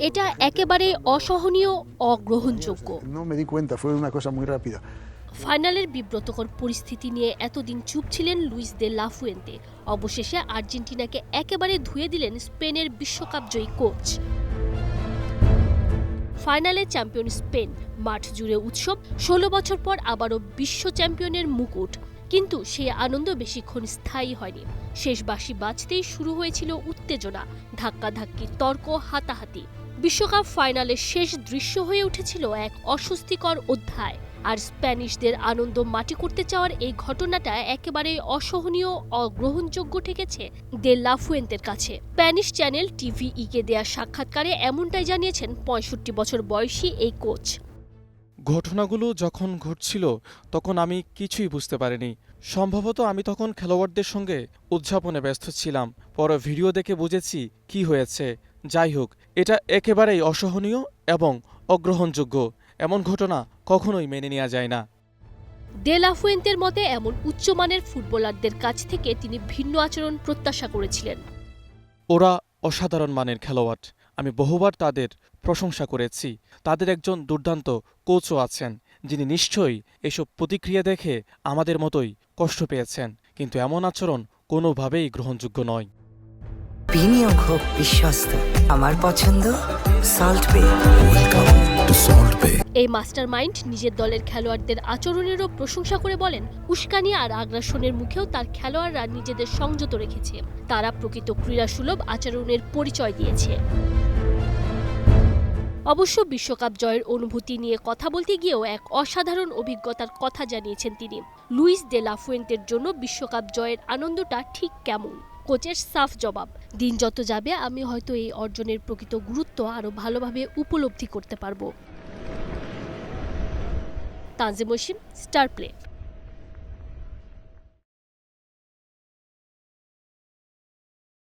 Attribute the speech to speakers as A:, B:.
A: এটা একেবারে অসহনীয়, অগ্রহণযোগ্য। ফাইনালের বিব্রতকর পরিস্থিতি নিয়ে এতদিন চুপ ছিলেন লুইস দে লা ফুয়েন্তে। অবশেষে আর্জেন্টিনাকে একেবারে ধুয়ে দিলেন স্পেনের বিশ্বকাপ জয়ী কোচ। ফাইনালে চ্যাম্পিয়ন স্পেন, মাঠ জুড়ে উৎসব, ১৬ বছর পর আবারও বিশ্ব চ্যাম্পিয়নের মুকুট। কিন্তু সেই আনন্দ বেশিক্ষণ স্থায়ী হয়নি। শেষ বাঁশি বাজতেই শুরু হয়েছিল উত্তেজনা, ধাক্কাধাক্কি, তর্ক, হাতাহাতি। বিশ্বকাপ ফাইনালের শেষ দৃশ্য হয়ে উঠেছিল এক অস্বস্তিকর অধ্যায়। আর স্প্যানিশদের আনন্দ মাটি করতে চাওয়ার এই ঘটনাটা একেবারে অসহনীয়, অগ্রহণযোগ্য ঠেকেছে দে লা ফুয়েন্তের কাছে। স্প্যানিশ চ্যানেল টিভিইকে দেয়া সাক্ষাৎকারে এমনটাই জানিয়েছেন ৬৫ বছর বয়সী এই কোচ।
B: ঘটনাগুলো যখন ঘটছিল তখন আমি কিছুই বুঝতে পারিনি। সম্ভবত আমি তখন খেলোয়াড়দের সঙ্গে উদযাপনে ব্যস্ত ছিলাম। পরে ভিডিও দেখে বুঝেছি কি হয়েছে। যাই হোক, এটা একেবারেই অসহনীয় এবং অগ্রহণযোগ্য। এমন ঘটনা কখনোই মেনে নেওয়া যায় না।
A: দে লা ফুয়েন্তের মতে এমন উচ্চমানের ফুটবলারদের কাছ থেকে তিনি ভিন্ন আচরণ প্রত্যাশা করেছিলেন।
B: ওরা অসাধারণ মানের খেলোয়াড়। আমি বহুবার তাদের প্রশংসা করেছি। তাদের একজন দুর্দান্ত কোচও আছেন, যিনি নিশ্চয়ই এসব প্রতিক্রিয়া দেখে আমাদের মতোই কষ্ট পেয়েছেন। কিন্তু এমন আচরণ কোনোভাবেই গ্রহণযোগ্য নয়।
C: বিনিয়োগ হোক বিশ্বস্ত, আমার পছন্দ সল্ট বে।
A: এই মাস্টারমাইন্ড নিজের দলের খেলোয়াড়দের আচরণেরও প্রশংসা করে বলেন, উস্কানি আর আগ্রাসনের মুখেও তার খেলোয়াড়রা নিজেদের সংযত রেখেছে। তারা প্রকৃত ক্রীড়াসুলভ আচরণের পরিচয় দিয়েছে। অবশ্য বিশ্বকাপ জয়ের অনুভূতি নিয়ে কথা বলতে গিয়েও এক অসাধারণ অভিজ্ঞতার কথা জানিয়েছেন তিনি। লুইস দে লা ফুয়েন্তের জন্য বিশ্বকাপ জয়ের আনন্দটা ঠিক কেমন? কোচের সাফ জবাব, দিন যত যাবে আমি হয়তো এই অর্জনের প্রকৃত গুরুত্ব আরও ভালোভাবে উপলব্ধি করতে পারব। Tanzim Osim, star play.